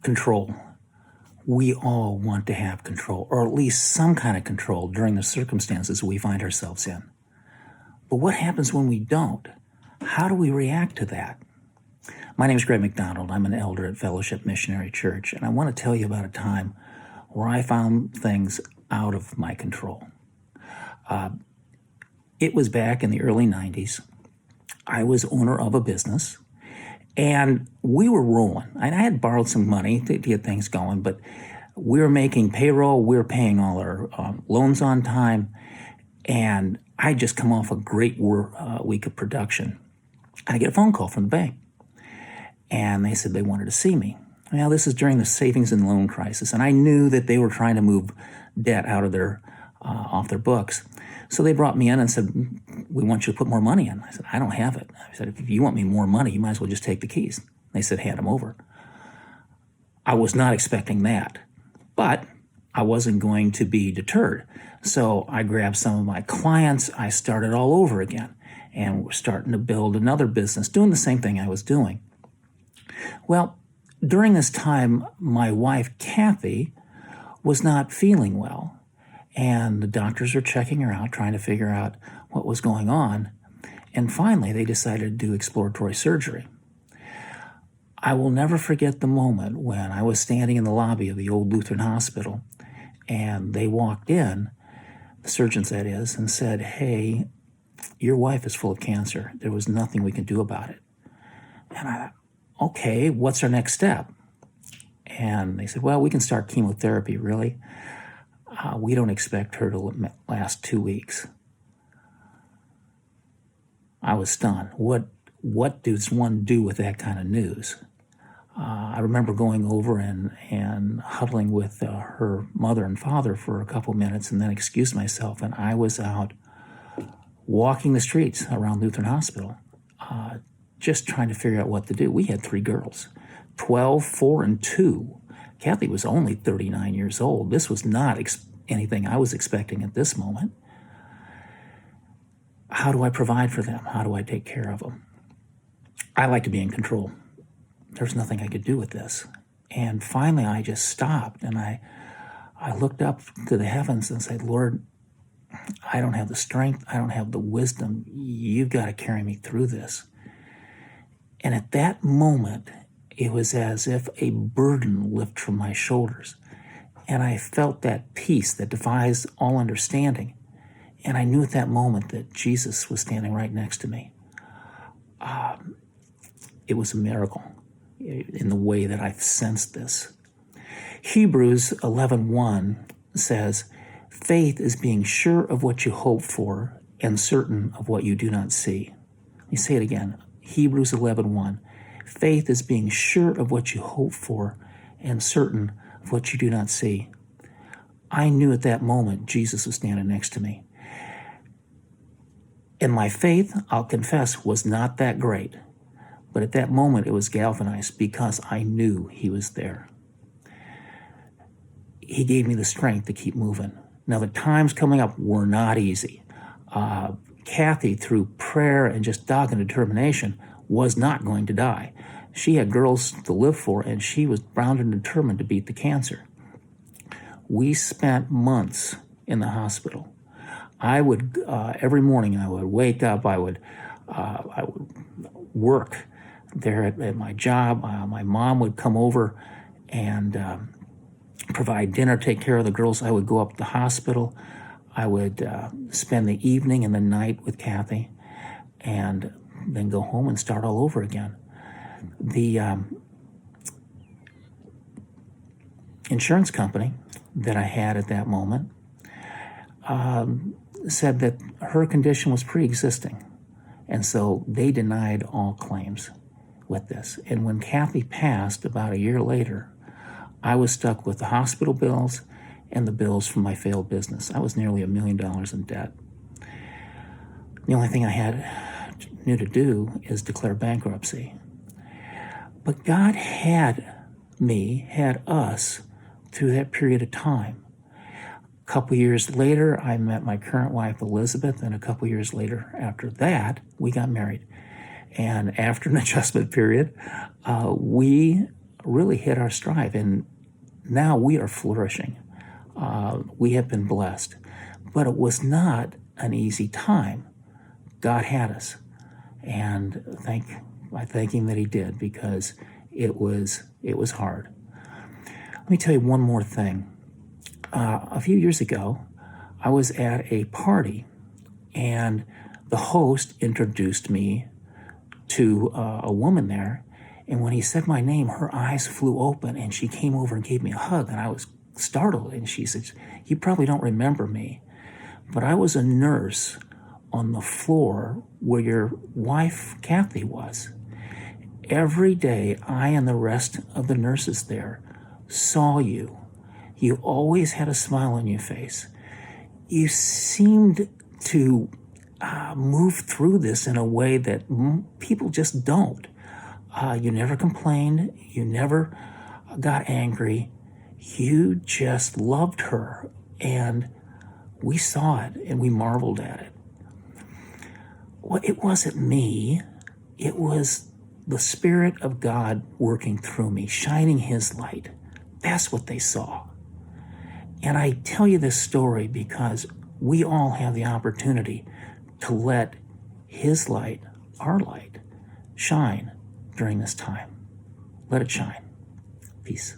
Control. We all want to have control, or at least some kind of control during the circumstances we find ourselves in. But what happens when we don't? How do we react to that? My name is Greg McDonald. I'm an elder at Fellowship Missionary Church, and I want to tell you about a time where I found things out of my control. It was back in the early 90s. I was owner of a business, and we were rolling. I had borrowed some money to get things going, but we were making payroll. We were paying all our loans on time, and I'd just come off a great week of production. I get a phone call from the bank, and they said they wanted to see me. Now, this is during the savings and loan crisis, and I knew that they were trying to move debt out of off their books. So they brought me in and said, "We want you to put more money in." I said, "I don't have it." I said, "If you want me more money, you might as well just take the keys." They said, "Hand them over." I was not expecting that, but I wasn't going to be deterred. So I grabbed some of my clients. I started all over again, and we're starting to build another business, doing the same thing I was doing. Well, during this time, my wife, Kathy, was not feeling well. And the doctors are checking her out, trying to figure out what was going on. And finally, they decided to do exploratory surgery. I will never forget the moment when I was standing in the lobby of the old Lutheran hospital, and they walked in, the surgeons that is, and said, "Hey, your wife is full of cancer. There was nothing we could do about it." And I thought, "Okay, what's our next step?" And they said, "Well, we can start chemotherapy, really. We don't expect her to last 2 weeks." I was stunned. What does one do with that kind of news? I remember going over and huddling with her mother and father for a couple minutes and then excused myself, and I was out walking the streets around Lutheran Hospital, just trying to figure out what to do. We had 3 girls, 12, 4, and 2. Kathy was only 39 years old. This was not anything I was expecting at this moment. How do I provide for them? How do I take care of them? I like to be in control. There's nothing I could do with this. And finally, I just stopped, and I looked up to the heavens and said, "Lord, I don't have the strength. I don't have the wisdom. You've got to carry me through this." And at that moment, it was as if a burden lifted from my shoulders. And I felt that peace that defies all understanding. And I knew at that moment that Jesus was standing right next to me. It was a miracle in the way that I sensed this. Hebrews 11:1 says, "Faith is being sure of what you hope for and certain of what you do not see." Let me say it again. Hebrews 11:1. Faith is being sure of what you hope for and certain of what you do not see. I knew at that moment Jesus was standing next to me. And my faith, I'll confess, was not that great. But at that moment, it was galvanized because I knew he was there. He gave me the strength to keep moving. Now, the times coming up were not easy. Kathy, through prayer and just dogged determination, was not going to die. She had girls to live for, and she was bound and determined to beat the cancer. We spent months in the hospital. I would, every morning I would wake up, I would work there at my job. My mom would come over and provide dinner, take care of the girls. I would go up to the hospital. I would spend the evening and the night with Kathy, and then go home and start all over again. The insurance company that I had at that moment said that her condition was pre-existing, and so they denied all claims with this. And when Kathy passed about a year later, I was stuck with the hospital bills and the bills from my failed business. I was nearly $1 million in debt. The only thing I knew to do is declare bankruptcy. But God had us through that period of time. A couple years later, I met my current wife, Elizabeth, and a couple years later after that, we got married. And after an adjustment period, we really hit our stride, and now we are flourishing. We have been blessed, but it was not an easy time. God had us, and I thank Him that He did, because it was hard. Let me tell you one more thing. A few years ago, I was at a party, and the host introduced me to a woman there. And when he said my name, her eyes flew open, and she came over and gave me a hug. And I was startled. And she said, "You probably don't remember me, but I was a nurse on the floor where your wife, Kathy, was. Every day, I and the rest of the nurses there saw you. You always had a smile on your face. You seemed to move through this in a way that people just don't. You never complained. You never got angry. You just loved her. And we saw it, and we marveled at it." Well, it wasn't me. It was the Spirit of God working through me, shining His light. That's what they saw. And I tell you this story because we all have the opportunity to let His light, our light, shine during this time. Let it shine. Peace.